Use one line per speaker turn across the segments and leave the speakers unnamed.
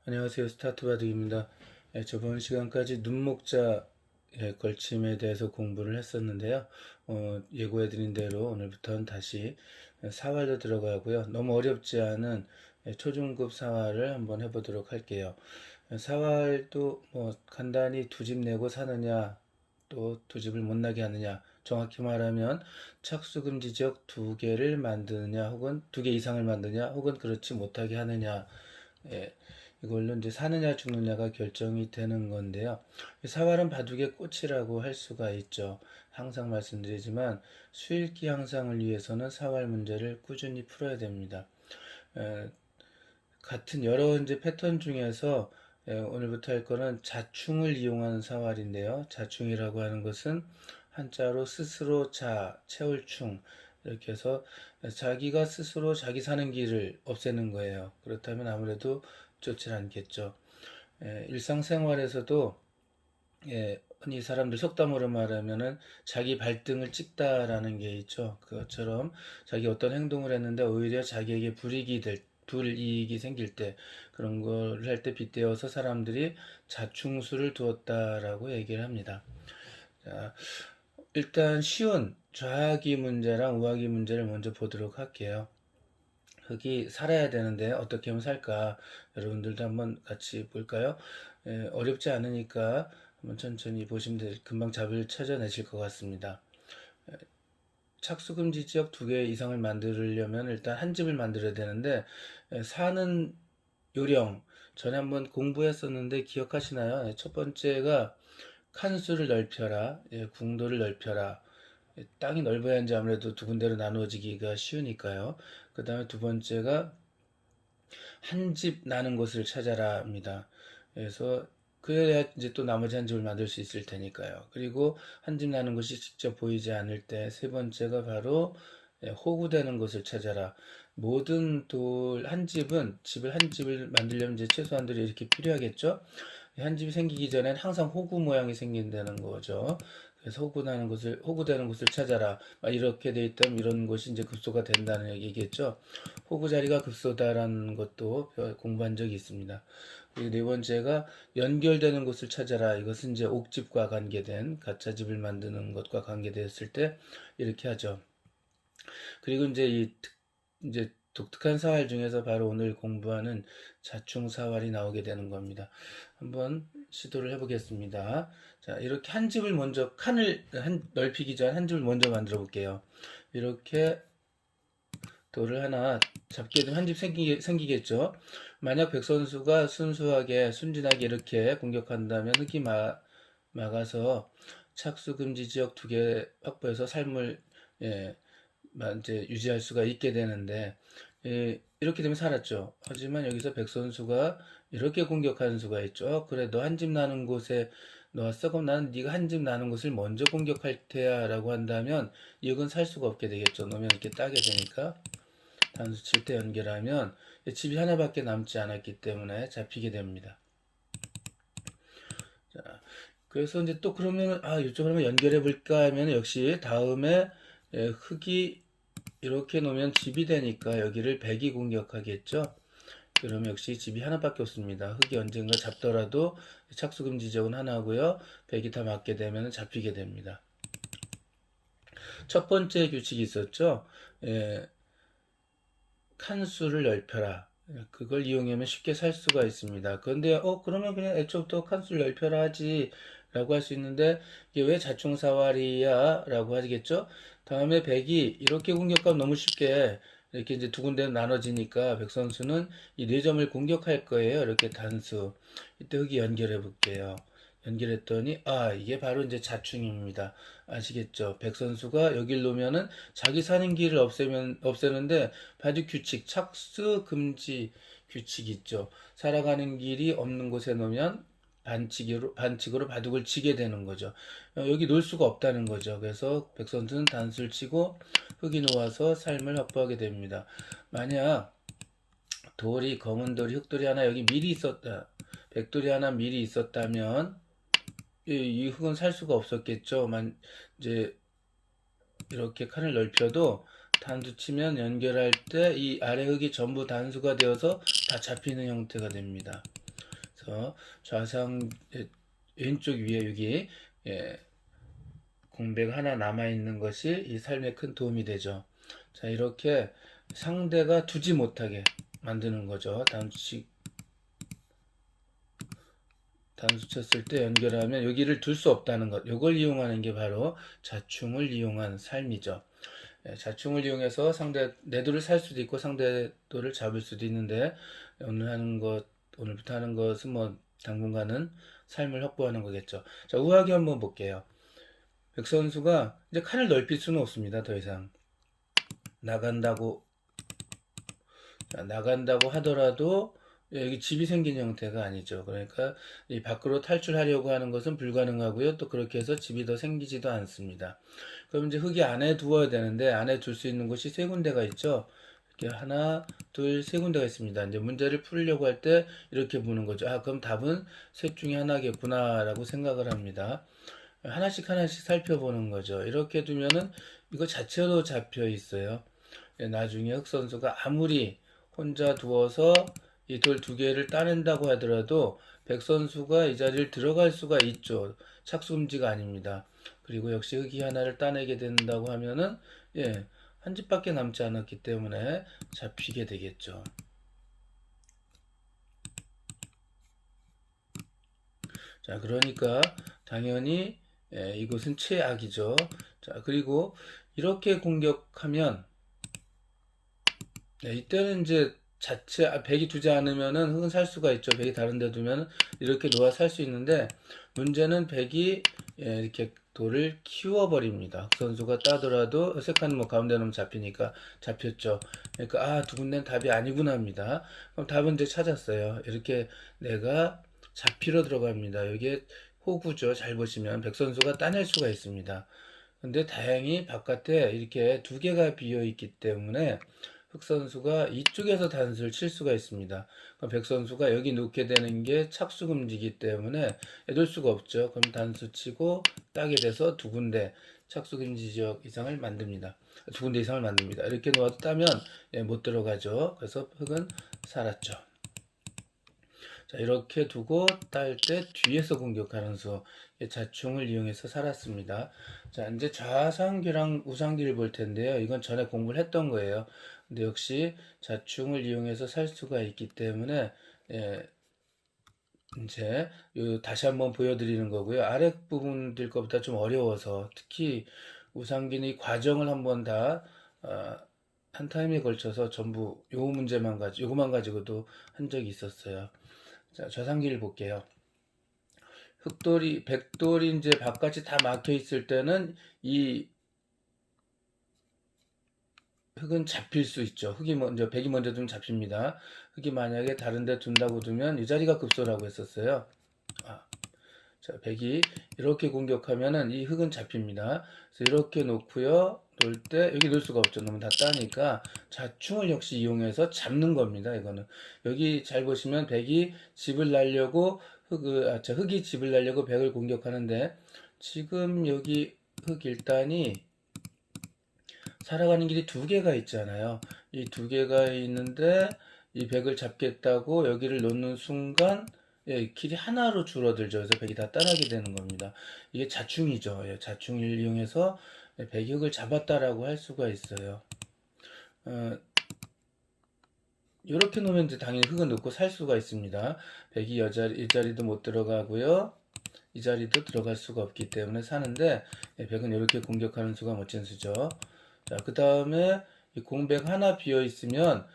안녕하세요. 스타트바둑입니다. 저번 시간까지 눈목자 걸침에 대해서 공부를 했었는데요. 예고해드린 대로 오늘부터는 다시 사활로 들어가고요. 너무 어렵지 않은 초중급 사활을 한번 해보도록 할게요. 사활도 뭐 간단히 두 집 내고 사느냐, 또 두 집을 못 나게 하느냐, 정확히 말하면 착수금지 지역 두 개를 만드느냐, 혹은 두 개 이상을 만드냐, 혹은 그렇지 못하게 하느냐, 예, 이걸로 이제 사느냐 죽느냐가 결정이 되는 건데요. 사활은 바둑의 꽃이라고 할 수가 있죠. 항상 말씀드리지만 수일기 향상을 위해서는 사활 문제를 꾸준히 풀어야 됩니다. 에, 같은 여러 이제 패턴 중에서 오늘부터 할 거는 자충을 이용하는 사활인데요. 자충이라고 하는 것은 한자로 스스로 채울 충, 이렇게 해서 자기가 스스로 자기 사는 길을 없애는 거예요. 그렇다면 아무래도 좋지 않겠죠. 일상생활에서도 흔히 사람들 속담으로 말하면은 자기 발등을 찍다라는 게 있죠. 그것처럼 자기 어떤 행동을 했는데 오히려 자기에게 불이익이 생길 때 그런 걸 할 때 빗대어서 사람들이 자충수를 두었다라고 얘기를 합니다. 자, 일단 쉬운 좌하기 문제랑 우하기 문제를 먼저 보도록 할게요. 흙이 살아야 되는데 어떻게 하면 살까? 여러분들도 한번 같이 볼까요? 어렵지 않으니까 한번 천천히 보시면 금방 답을 찾아내실 것 같습니다. 착수금지 지역 두 개 이상을 만들려면 일단 한 집을 만들어야 되는데 사는 요령 전에 한번 공부했었는데 기억하시나요? 첫 번째가 칸수를 넓혀라, 궁도를 넓혀라. 땅이 넓어야지 아무래도 두 군데로 나누어지기가 쉬우니까요. 그 다음에 두 번째가 한 집 나는 곳을 찾아라입니다. 그래서 그래야 이제 또 나머지 한 집을 만들 수 있을 테니까요. 그리고 한 집 나는 곳이 직접 보이지 않을 때 세 번째가 바로 호구되는 곳을 찾아라. 모든 집을 한 집을 만들려면 이제 최소한들이 이렇게 필요하겠죠. 한 집이 생기기 전엔 항상 호구 모양이 생긴다는 거죠. 그래서 호구되는 곳을 찾아라. 이렇게 돼 있다면 이런 곳이 이제 급소가 된다는 얘기겠죠. 호구 자리가 급소다라는 것도 공부한 적이 있습니다. 그리고 네 번째가 연결되는 곳을 찾아라. 이것은 이제 옥집과 관계된 가짜 집을 만드는 것과 관계되었을 때 이렇게 하죠. 그리고 이제 독특한 사활 중에서 바로 오늘 공부하는 자충 사활이 나오게 되는 겁니다. 한번 시도를 해보겠습니다. 자, 이렇게 한 집을 먼저 넓히기 전 한 집을 먼저 만들어 볼게요. 이렇게 돌을 하나 잡게 되면 한 집 생기겠죠. 만약 백선수가 순진하게 이렇게 공격한다면 흙이 막아서 착수 금지 지역 두 개 확보해서 삶을 예, 이제 유지할 수가 있게 되는데 이렇게 되면 살았죠. 하지만 여기서 백선수가 이렇게 공격하는 수가 있죠. 그래 너 한 집 나는 곳에 놓았어. 그럼 나는 네가 한 집 나는 곳을 먼저 공격할 테야 라고 한다면 이 역은 살 수가 없게 되겠죠. 놓으면 이렇게 따게 되니까 단수 칠 때 연결하면 집이 하나밖에 남지 않았기 때문에 잡히게 됩니다. 자, 그래서 이제 또 그러면 이쪽으로 한번 연결해 볼까 하면 역시 다음에 흙이 이렇게 놓으면 집이 되니까 여기를 백이 공격하겠죠. 그러면 역시 집이 하나밖에 없습니다. 흙이 언젠가 잡더라도 착수금 지적은 하나고요. 백이 다 맞게 되면 잡히게 됩니다. 첫 번째 규칙이 있었죠. 칸수를 넓혀라. 그걸 이용하면 쉽게 살 수가 있습니다. 그런데 그러면 그냥 애초부터 칸수를 넓혀라 하지 라고 할 수 있는데 이게 왜 자충사활이야 라고 하시겠죠. 다음에 백이 이렇게 공격하면 너무 쉽게 이렇게 이제 두 군데로 나눠지니까 백 선수는 이 네 점을 공격할 거예요. 이렇게 단수. 이때 흙이 연결해 볼게요. 연결했더니 이게 바로 이제 자충입니다. 아시겠죠? 백 선수가 여길 놓으면은 자기 사는 길을 없애는데 바둑 규칙 착수 금지 규칙 있죠. 살아가는 길이 없는 곳에 놓으면 반칙으로 바둑을 치게 되는 거죠. 여기 놓을 수가 없다는 거죠. 그래서 백 선수는 단수를 치고 흙이 놓아서 삶을 확보하게 됩니다. 만약 검은 돌이 흑돌이 하나 여기 미리 있었다. 백돌이 하나 미리 있었다면 이 흙은 살 수가 없었겠죠. 이제 이렇게 칸을 넓혀도 단수 치면 연결할 때 이 아래 흙이 전부 단수가 되어서 다 잡히는 형태가 됩니다. 그래서 좌상 왼쪽 위에 여기 공백 하나 남아 있는 것이 이 삶에 큰 도움이 되죠. 자, 이렇게 상대가 두지 못하게 만드는 거죠. 단수 쳤을 때 연결하면 여기를 둘 수 없다는 것. 이걸 이용하는 게 바로 자충을 이용한 삶이죠. 자충을 이용해서 내 돌을 살 수도 있고 상대 돌을 잡을 수도 있는데 오늘부터 하는 것은 뭐 당분간은 삶을 확보하는 거겠죠. 자, 우하기 한번 볼게요. 백 선수가 이제 칸을 넓힐 수는 없습니다. 더 이상 나간다고 하더라도 여기 집이 생긴 형태가 아니죠. 그러니까 이 밖으로 탈출하려고 하는 것은 불가능하고요. 또 그렇게 해서 집이 더 생기지도 않습니다. 그럼 이제 흙이 안에 두어야 되는데 안에 둘 수 있는 곳이 세 군데가 있죠. 이렇게 하나, 둘, 세 군데가 있습니다. 이제 문제를 풀려고 할 때 이렇게 보는 거죠. 아, 그럼 답은 셋 중에 하나겠구나라고 생각을 합니다. 하나씩 살펴보는 거죠. 이렇게 두면은 이거 자체로 잡혀 있어요. 나중에 흑 선수가 아무리 혼자 두어서 이 돌 두 개를 따낸다고 하더라도 백 선수가 이 자리를 들어갈 수가 있죠. 착수금지가 아닙니다. 그리고 역시 흑이 하나를 따내게 된다고 하면은 한 집밖에 남지 않았기 때문에 잡히게 되겠죠. 자, 그러니까 당연히 이것은 최악이죠. 자, 그리고 이렇게 공격하면 이때는 이제 백이 두지 않으면은 흙은 살 수가 있죠. 백이 다른 데 두면 이렇게 놓아 살 수 있는데 문제는 백이 이렇게 돌을 키워버립니다. 선수가 따더라도 어색한 뭐 가운데 놓으면 잡히니까 잡혔죠. 그러니까 두 군데는 답이 아니구나 합니다. 그럼 답은 이제 찾았어요. 이렇게 내가 잡히러 들어갑니다. 여기에 호구죠. 잘 보시면 백 선수가 따낼 수가 있습니다. 근데 다행히 바깥에 이렇게 두 개가 비어 있기 때문에 흑 선수가 이쪽에서 단수를 칠 수가 있습니다. 그럼 백 선수가 여기 놓게 되는 게 착수금지이기 때문에 놓을 수가 없죠. 그럼 단수 치고 따게 돼서 두 군데 착수금지 지역 이상을 만듭니다. 두 군데 이상을 만듭니다. 이렇게 놓아도 따면 못 들어가죠. 그래서 흑은 살았죠. 자, 이렇게 두고 딸 때 뒤에서 공격하는 수 자충을 이용해서 살았습니다. 자, 이제 좌상귀랑 우상귀를 볼 텐데요. 이건 전에 공부를 했던 거예요. 근데 역시 자충을 이용해서 살 수가 있기 때문에 이제 다시 한번 보여드리는 거고요. 아랫부분들 것보다 좀 어려워서 특히 우상귀는 이 과정을 한번 다 한 타임에 걸쳐서 전부 요거만 가지고도 한 적이 있었어요. 자, 좌상기를 볼게요. 백돌이 이제 바깥이 다 막혀 있을 때는 이 흙은 잡힐 수 있죠. 백이 먼저 두면 잡힙니다. 흙이 만약에 다른 데 둔다고 두면 이 자리가 급소라고 했었어요. 자, 백이 이렇게 공격하면은 이 흙은 잡힙니다. 그래서 이렇게 놓고요. 놓을 때 여기 놓을 수가 없죠. 너무 다 따니까 자충을 역시 이용해서 잡는 겁니다. 이거는 여기 잘 보시면 백이 집을 날려고 흙이 집을 날려고 백을 공격하는데 지금 여기 흙 일단이 살아가는 길이 두 개가 있잖아요. 이 두 개가 있는데 이 백을 잡겠다고 여기를 놓는 순간 길이 하나로 줄어들죠. 그래서 백이 다 따라게 되는 겁니다. 이게 자충이죠. 자충을 이용해서 백역을 잡았다라고 할 수가 있어요. 이렇게 놓으면 이제 당연히 흙은 놓고 살 수가 있습니다. 백이 이 자리도 못 들어가고요. 이 자리도 들어갈 수가 없기 때문에 사는데 백은 이렇게 공격하는 수가 멋진 수죠. 자, 그 다음에 이 공백 하나 비어 있으면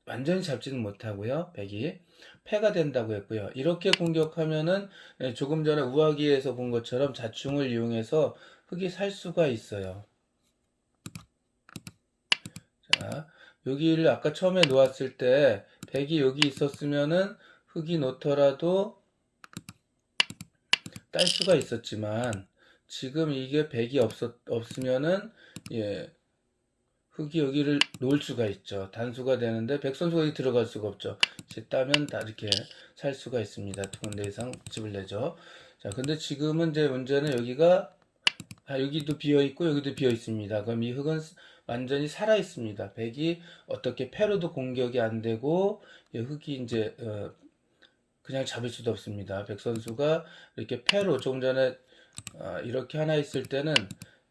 완전히 잡지는 못하고요. 백이 패가 된다고 했고요. 이렇게 공격하면은 조금 전에 우하기에서 본 것처럼 자충을 이용해서 흙이 살 수가 있어요. 자, 여기를 아까 처음에 놓았을 때 백이 여기 있었으면은 흙이 놓더라도 딸 수가 있었지만 지금 이게 백이 없으면은 흙이 여기를 놓을 수가 있죠. 단수가 되는데 백 선수가 여기 들어갈 수가 없죠. 이제 따면 다 이렇게 살 수가 있습니다. 두 군데 이상 집을 내죠. 자, 근데 지금은 이제 문제는 여기도 비어 있고 여기도 비어 있습니다. 그럼 이 흙은 완전히 살아 있습니다. 백이 어떻게 패로도 공격이 안 되고 흙이 이제 그냥 잡을 수도 없습니다. 백 선수가 이렇게 패로 조금 전에 이렇게 하나 있을 때는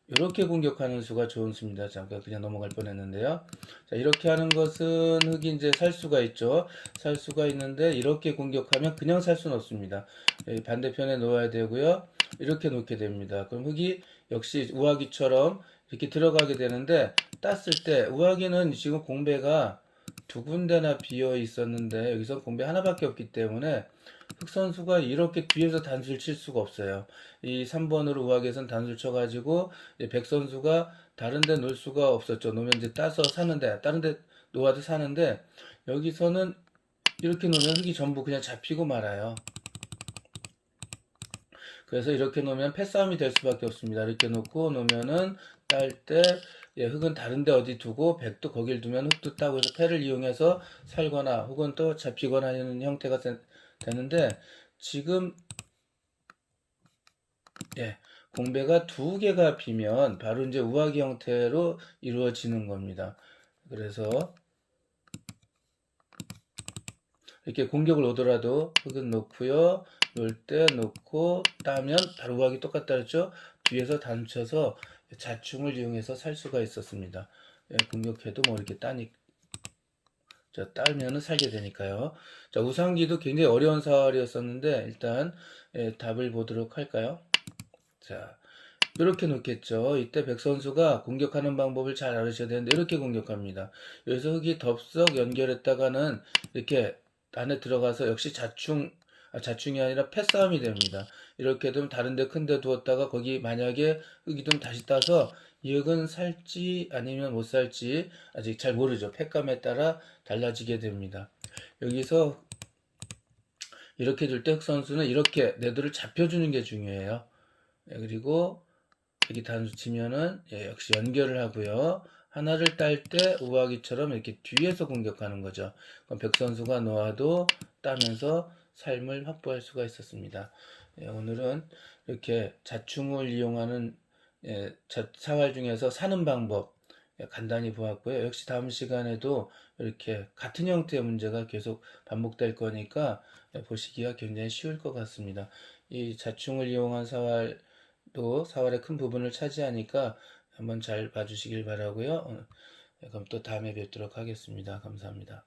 이렇게 공격하는 수가 좋은 수입니다. 잠깐 그냥 넘어갈 뻔했는데요. 자, 이렇게 하는 것은 흑이 이제 살 수가 있죠. 살 수가 있는데 이렇게 공격하면 그냥 살 수는 없습니다. 반대편에 놓아야 되고요. 이렇게 놓게 됩니다. 그럼 흑이 역시 우아기처럼 이렇게 들어가게 되는데 땄을 때 우아기는 지금 공배가 두 군데나 비어 있었는데 여기서 공배 하나밖에 없기 때문에 흑 선수가 이렇게 뒤에서 단수를 칠 수가 없어요. 이 3번으로 우악에선 단수를 쳐가지고 백 선수가 다른 데 놓을 수가 없었죠. 놓으면 이제 따서 사는데 다른 데 놓아도 사는데 여기서는 이렇게 놓으면 흑이 전부 그냥 잡히고 말아요. 그래서 이렇게 놓으면 패싸움이 될 수밖에 없습니다. 이렇게 놓고 놓으면은 딸 때 흑은 다른데 어디 두고 백도 거길 두면 흑도 따고 해서 패를 이용해서 살거나 혹은 또 잡히거나 하는 형태가 되는데 지금 공배가 두 개가 비면 바로 이제 우아기 형태로 이루어지는 겁니다. 그래서 이렇게 공격을 오더라도 흑은 놓고요. 놓을 때 놓고 따면 바로 우악이 똑같다 그랬죠? 뒤에서 단쳐서 자충을 이용해서 살 수가 있었습니다. 공격해도 뭐 이렇게 자, 따면은 살게 되니까요. 자, 우상기도 굉장히 어려운 사활이었었는데 일단 답을 보도록 할까요? 자, 이렇게 놓겠죠. 이때 백 선수가 공격하는 방법을 잘 알으셔야 되는데 이렇게 공격합니다. 여기서 흑이 덥석 연결했다가는 이렇게 안에 들어가서 역시 자충이 아니라 패싸움이 됩니다. 이렇게 되면 다른 데 큰 데 두었다가 거기 만약에 흑이 좀 다시 따서 이 흑은 살지 아니면 못 살지 아직 잘 모르죠. 패감에 따라 달라지게 됩니다. 여기서 이렇게 줄 때 흑 선수는 이렇게 내도를 잡혀주는 게 중요해요. 그리고 여기 단수 치면은 역시 연결을 하고요. 하나를 딸 때 우아기처럼 이렇게 뒤에서 공격하는 거죠. 그럼 백 선수가 놓아도 따면서 삶을 확보할 수가 있었습니다. 오늘은 이렇게 자충을 이용하는 사활 중에서 사는 방법 간단히 보았고요. 역시 다음 시간에도 이렇게 같은 형태의 문제가 계속 반복될 거니까 보시기가 굉장히 쉬울 것 같습니다. 이 자충을 이용한 사활도 사활의 큰 부분을 차지하니까 한번 잘 봐주시길 바라고요. 그럼 또 다음에 뵙도록 하겠습니다. 감사합니다.